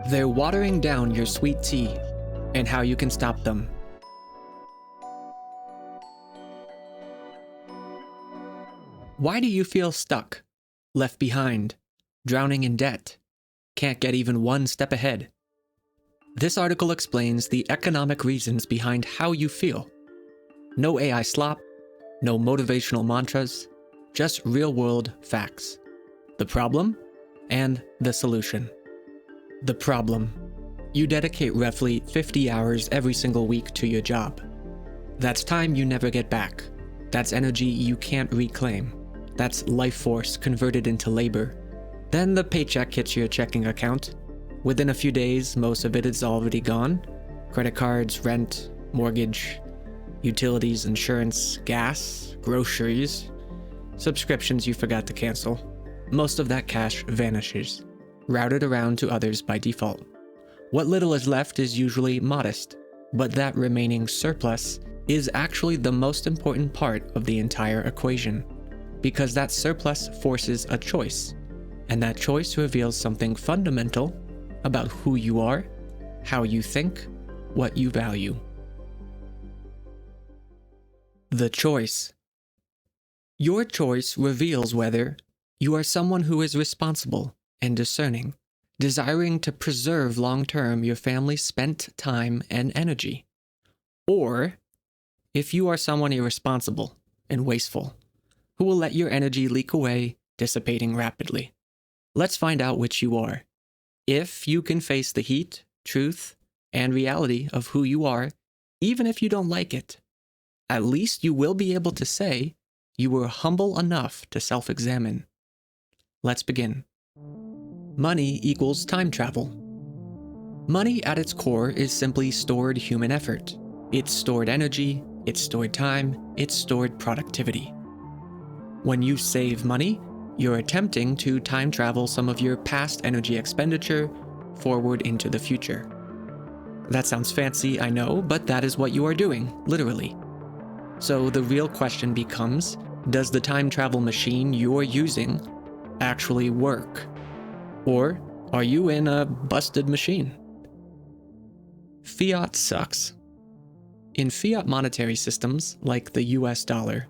They're watering down your sweet tea, and how you can stop them. Why do you feel stuck, left behind, drowning in debt, can't get even one step ahead? This article explains the economic reasons behind how you feel. No AI slop, no motivational mantras, just real-world facts. The problem and the solution. The problem. You dedicate roughly 50 hours every single week to your job. That's time you never get back. That's energy you can't reclaim. That's life force converted into labor. Then the paycheck hits your checking account. Within a few days, most of it is already gone. Credit cards, rent, mortgage, utilities, insurance, gas, groceries, subscriptions you forgot to cancel. Most of that cash vanishes, routed around to others by default. What little is left is usually modest, but that remaining surplus is actually the most important part of the entire equation, because that surplus forces a choice, and that choice reveals something fundamental about who you are, how you think, what you value. The choice. Your choice reveals whether you are someone who is responsible and discerning, desiring to preserve long-term your family's spent time and energy, or if you are someone irresponsible and wasteful, who will let your energy leak away, dissipating rapidly. Let's find out which you are. If you can face the heat, truth, and reality of who you are, even if you don't like it, at least you will be able to say you were humble enough to self-examine. Let's begin. Money equals time travel. Money at its core is simply stored human effort. It's stored energy, it's stored time, it's stored productivity. When you save money, you're attempting to time travel some of your past energy expenditure forward into the future. That sounds fancy, I know, but that is what you are doing, literally. So the real question becomes, does the time travel machine you're using actually work? Or are you in a busted machine? Fiat sucks. In fiat monetary systems, like the US dollar,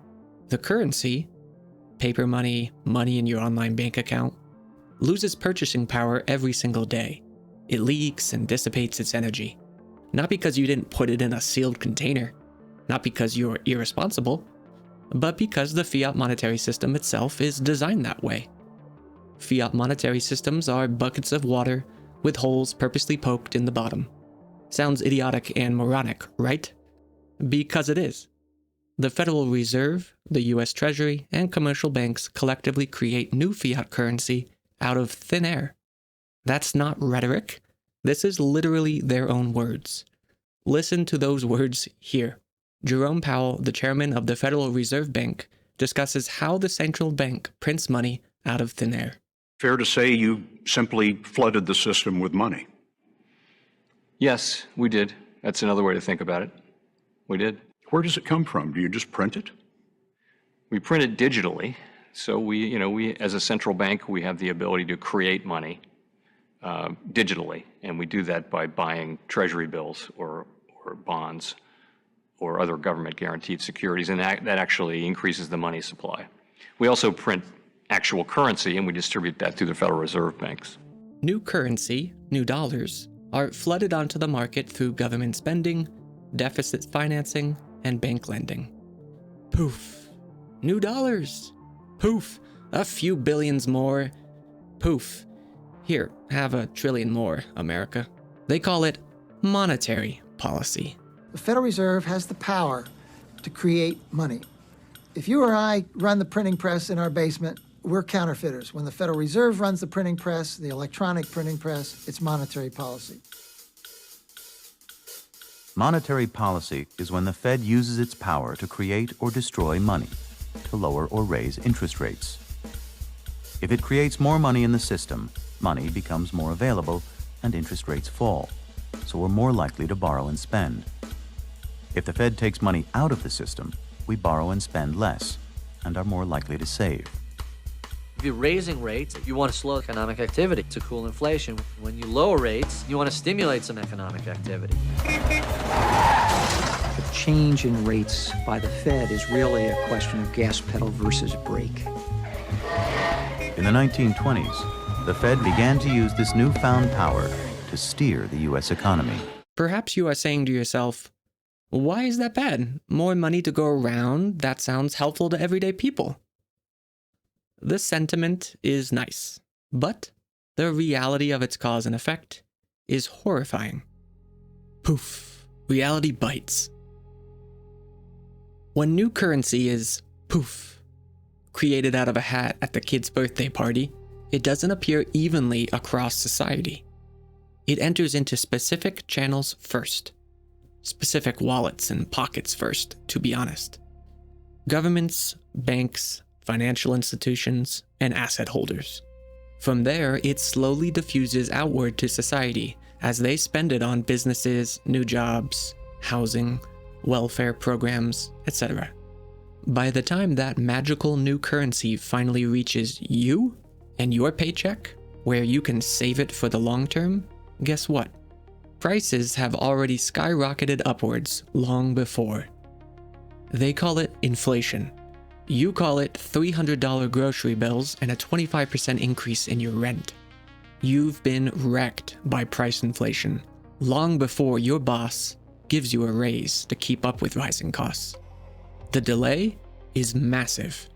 the currency, paper money, money in your online bank account, loses purchasing power every single day. It leaks and dissipates its energy. Not because you didn't put it in a sealed container, not because you're irresponsible, but because the fiat monetary system itself is designed that way. Fiat monetary systems are buckets of water with holes purposely poked in the bottom. Sounds idiotic and moronic, right? Because it is. The Federal Reserve, the US Treasury, and commercial banks collectively create new fiat currency out of thin air. That's not rhetoric. This is literally their own words. Listen to those words here. Jerome Powell, the chairman of the Federal Reserve Bank, discusses how the central bank prints money out of thin air. Fair to say you simply flooded the system with money? Yes, we did. That's another way to think about it. We did. Where does it come from? Do you just print it? We print it digitally. So we as a central bank, we have the ability to create money digitally, and we do that by buying treasury bills or bonds or other government guaranteed securities, and that actually increases the money supply. We also print actual currency, and we distribute that through the Federal Reserve banks. New currency, new dollars, are flooded onto the market through government spending, deficit financing, and bank lending. Poof. New dollars. Poof. A few billions more. Poof. Here, have $1 trillion more, America. They call it monetary policy. The Federal Reserve has the power to create money. If you or I run the printing press in our basement, we're counterfeiters. When the Federal Reserve runs the printing press, the electronic printing press, it's monetary policy. Monetary policy is when the Fed uses its power to create or destroy money, to lower or raise interest rates. If it creates more money in the system, money becomes more available and interest rates fall, so we're more likely to borrow and spend. If the Fed takes money out of the system, we borrow and spend less and are more likely to save. If you're raising rates, you want to slow economic activity to cool inflation. When you lower rates, you want to stimulate some economic activity. The change in rates by the Fed is really a question of gas pedal versus brake. In the 1920s, the Fed began to use this newfound power to steer the U.S. economy. Perhaps you are saying to yourself, why is that bad? More money to go around, that sounds helpful to everyday people. This sentiment is nice, but the reality of its cause and effect is horrifying. Poof, reality bites. When new currency is, poof, created out of a hat at the kid's birthday party, it doesn't appear evenly across society. It enters into specific channels first. Specific wallets and pockets first, to be honest. Governments, banks, financial institutions, and asset holders. From there, it slowly diffuses outward to society as they spend it on businesses, new jobs, housing, welfare programs, etc. By the time that magical new currency finally reaches you and your paycheck, where you can save it for the long term, guess what? Prices have already skyrocketed upwards long before. They call it inflation. You call it $300 grocery bills and a 25% increase in your rent. You've been wrecked by price inflation long before your boss gives you a raise to keep up with rising costs. The delay is massive.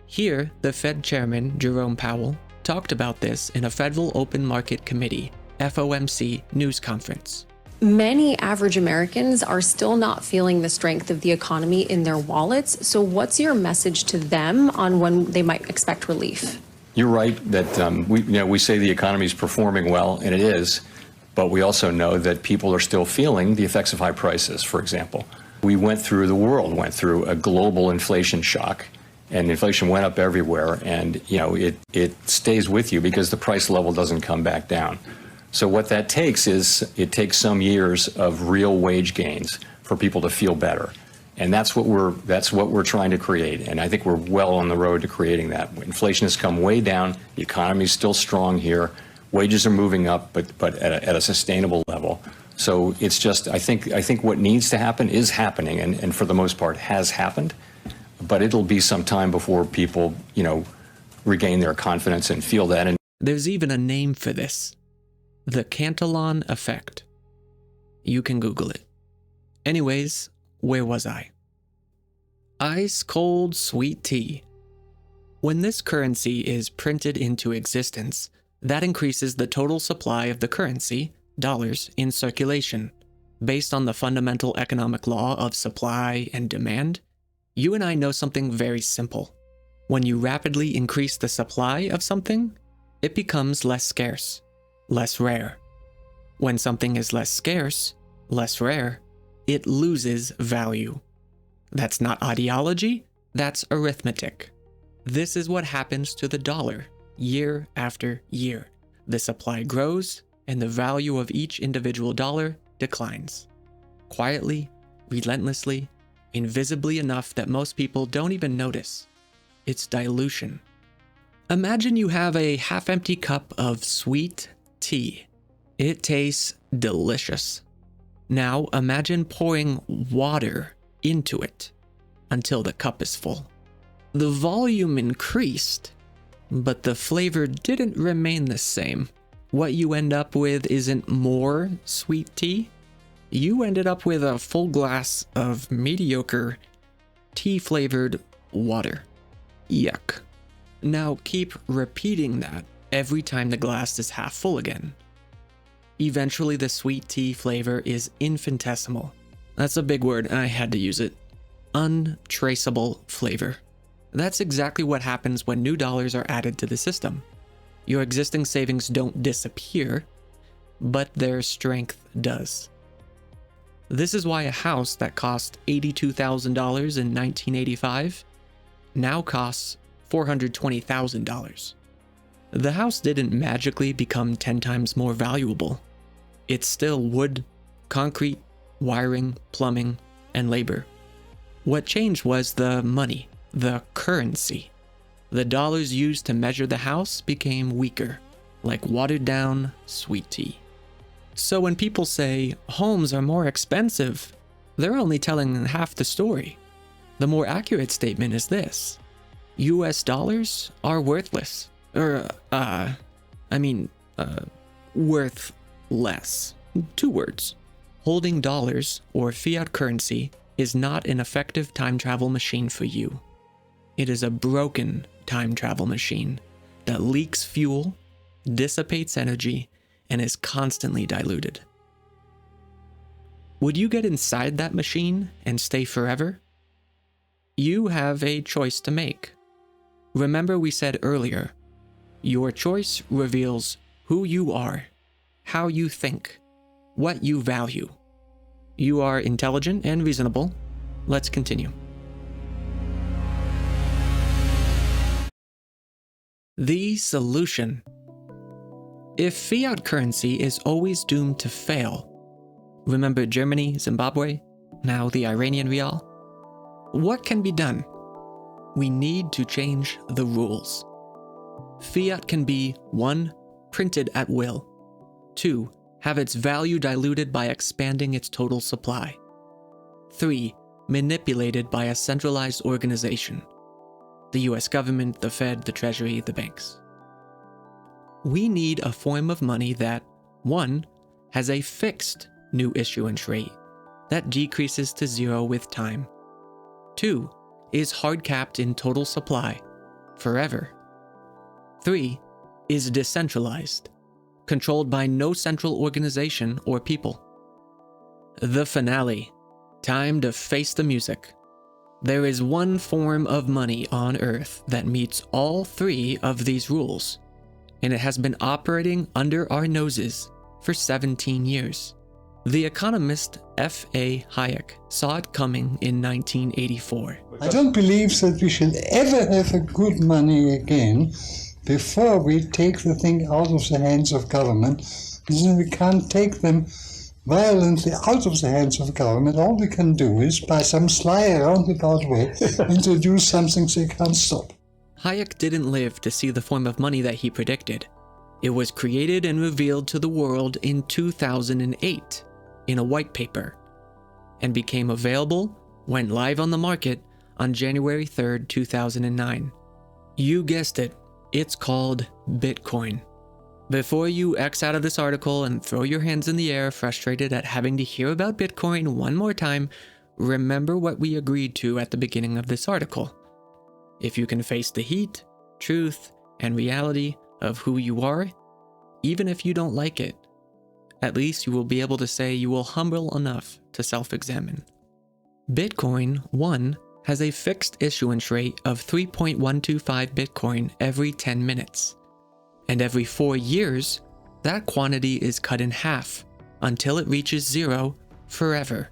Here, the Fed chairman, Jerome Powell, talked about this in a Federal Open Market Committee, FOMC news conference. Many average Americans are still not feeling the strength of the economy in their wallets. So what's your message to them on when they might expect relief? You're right that we say the economy is performing well, and it is, but we also know that people are still feeling the effects of high prices, for example. The world went through a global inflation shock, and inflation went up everywhere, and it stays with you because the price level doesn't come back down. So what that takes is, it takes some years of real wage gains for people to feel better. And that's what we're trying to create. And I think we're well on the road to creating that. Inflation has come way down. The economy is still strong here. Wages are moving up, but at a sustainable level. So it's just, I think what needs to happen is happening, and for the most part has happened. But it'll be some time before people, regain their confidence and feel that. And there's even a name for this. The Cantillon effect. You can Google it. Anyways, where was I? Ice cold sweet tea. When this currency is printed into existence, that increases the total supply of the currency, dollars, in circulation. Based on the fundamental economic law of supply and demand, you and I know something very simple. When you rapidly increase the supply of something, it becomes less scarce, less rare. When something is less scarce, less rare, it loses value. That's not ideology, that's arithmetic. This is what happens to the dollar year after year. The supply grows and the value of each individual dollar declines. Quietly, relentlessly, invisibly enough that most people don't even notice. It's dilution. Imagine you have a half-empty cup of sweet tea. It tastes delicious. Now imagine pouring water into it until the cup is full. The volume increased, but the flavor didn't remain the same. What you end up with isn't more sweet tea. You ended up with a full glass of mediocre tea-flavored water. Yuck. Now keep repeating that every time the glass is half full again. Eventually the sweet tea flavor is infinitesimal. That's a big word, I had to use it. Untraceable flavor. That's exactly what happens when new dollars are added to the system. Your existing savings don't disappear, but their strength does. This is why a house that cost $82,000 in 1985 now costs $420,000. The house didn't magically become 10 times more valuable. It's still wood, concrete, wiring, plumbing, and labor. What changed was the money, the currency. The dollars used to measure the house became weaker, like watered down sweet tea. So when people say homes are more expensive, they're only telling half the story. The more accurate statement is this: US dollars are worthless. Worth less. 2 words. Holding dollars or fiat currency is not an effective time travel machine for you. It is a broken time travel machine that leaks fuel, dissipates energy, and is constantly diluted. Would you get inside that machine and stay forever? You have a choice to make. Remember we said earlier, your choice reveals who you are, how you think, what you value. You are intelligent and reasonable. Let's continue. The solution. If fiat currency is always doomed to fail, remember Germany, Zimbabwe, now the Iranian rial, what can be done? We need to change the rules. Fiat can be 1. Printed at will. 2. Have its value diluted by expanding its total supply. 3. Manipulated by a centralized organization. The US government, the Fed, the Treasury, the banks. We need a form of money that 1. Has a fixed new issuance rate that decreases to 0 with time. 2. Is hard capped in total supply forever. 3. Is decentralized, controlled by no central organization or people. The finale. Time to face the music. There is one form of money on Earth that meets all 3 of these rules, and it has been operating under our noses for 17 years. The economist F.A. Hayek saw it coming in 1984. I don't believe that we should ever have a good money again before we take the thing out of the hands of government. Since we can't take them violently out of the hands of government, all we can do is, by some sly roundabout way, introduce something they can't stop. Hayek didn't live to see the form of money that he predicted. It was created and revealed to the world in 2008 in a white paper, and became available, went live on the market on January 3rd, 2009. You guessed it, it's called Bitcoin. Before you X out of this article and throw your hands in the air frustrated at having to hear about Bitcoin one more time, remember what we agreed to at the beginning of this article. If you can face the heat, truth, and reality of who you are, even if you don't like it, at least you will be able to say you will humble enough to self-examine. Bitcoin, 1, has a fixed issuance rate of 3.125 Bitcoin every 10 minutes. And every 4 years, that quantity is cut in half until it reaches 0 forever.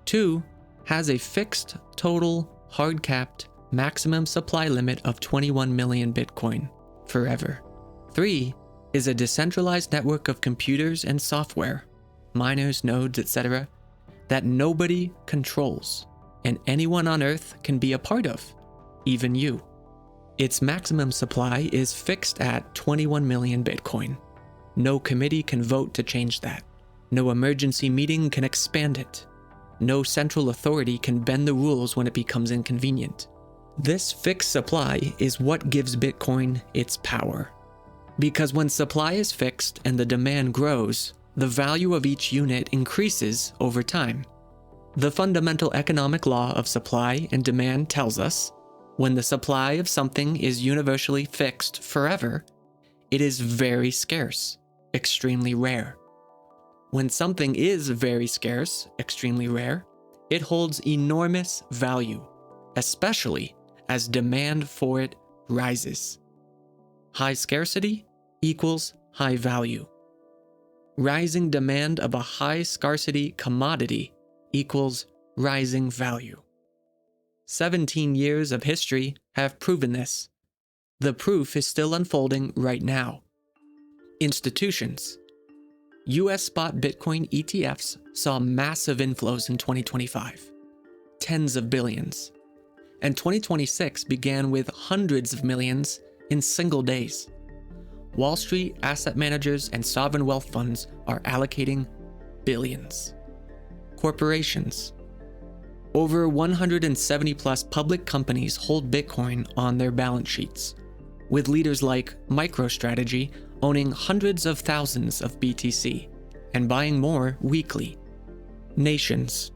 2, has a fixed, total, hard-capped, maximum supply limit of 21 million Bitcoin forever. 3, is a decentralized network of computers and software, miners, nodes, etc., that nobody controls, and anyone on Earth can be a part of, even you. Its maximum supply is fixed at 21 million Bitcoin. No committee can vote to change that. No emergency meeting can expand it. No central authority can bend the rules when it becomes inconvenient. This fixed supply is what gives Bitcoin its power. Because when supply is fixed and the demand grows, the value of each unit increases over time. The fundamental economic law of supply and demand tells us, when the supply of something is universally fixed forever, it is very scarce, extremely rare. When something is very scarce, extremely rare, it holds enormous value, especially as demand for it rises. High scarcity equals high value. Rising demand of a high scarcity commodity equals rising value. 17 years of history have proven this. The proof is still unfolding right now. Institutions. US spot Bitcoin ETFs saw massive inflows in 2025. Tens of billions. and 2026 began with hundreds of millions in single days. Wall Street asset managers and sovereign wealth funds are allocating billions. Corporations. Over 170 plus public companies hold Bitcoin on their balance sheets, with leaders like MicroStrategy owning hundreds of thousands of BTC and buying more weekly. Nations.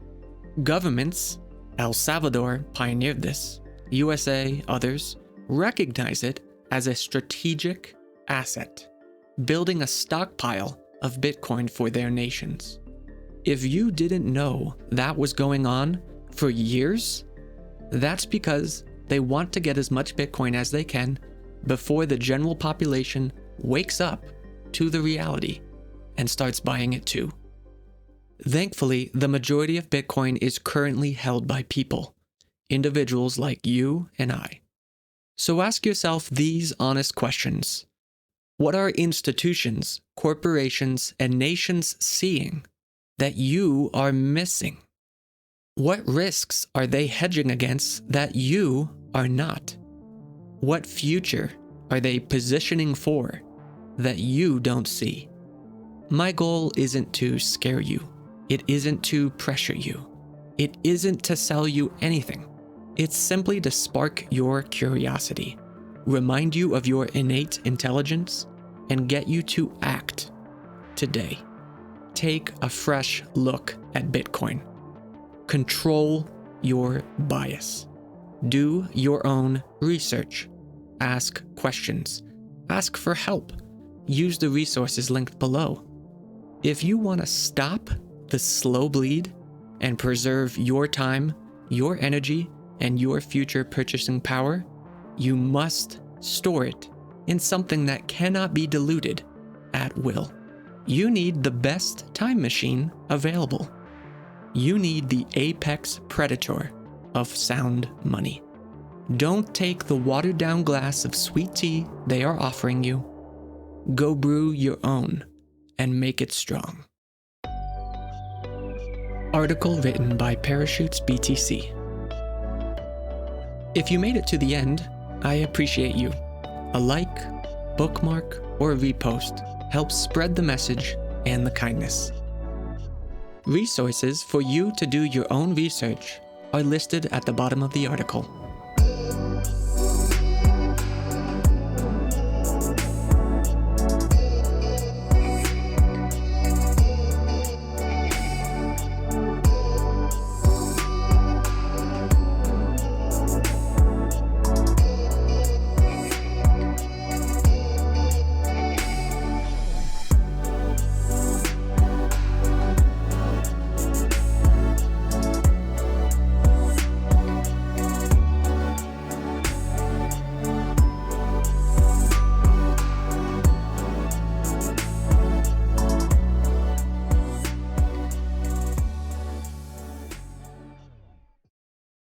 Governments, El Salvador pioneered this, USA, others, recognize it as a strategic asset, building a stockpile of Bitcoin for their nations. If you didn't know that was going on for years, that's because they want to get as much Bitcoin as they can before the general population wakes up to the reality and starts buying it too. Thankfully, the majority of Bitcoin is currently held by people, individuals like you and I. So ask yourself these honest questions. What are institutions, corporations, and nations seeing that you are missing? What risks are they hedging against that you are not? What future are they positioning for that you don't see? My goal isn't to scare you. It isn't to pressure you. It isn't to sell you anything. It's simply to spark your curiosity, remind you of your innate intelligence, and get you to act today. Take a fresh look at Bitcoin. Control your bias. Do your own research. Ask questions. Ask for help. Use the resources linked below. If you want to stop the slow bleed and preserve your time, your energy, and your future purchasing power, you must store it in something that cannot be diluted at will. You need the best time machine available. You need the apex predator of sound money. Don't take the watered down glass of sweet tea they are offering you. Go brew your own and make it strong. Article written by Parachutes BTC. If you made it to the end, I appreciate you. A like, bookmark, or repost helps spread the message and the kindness. Resources for you to do your own research are listed at the bottom of the article.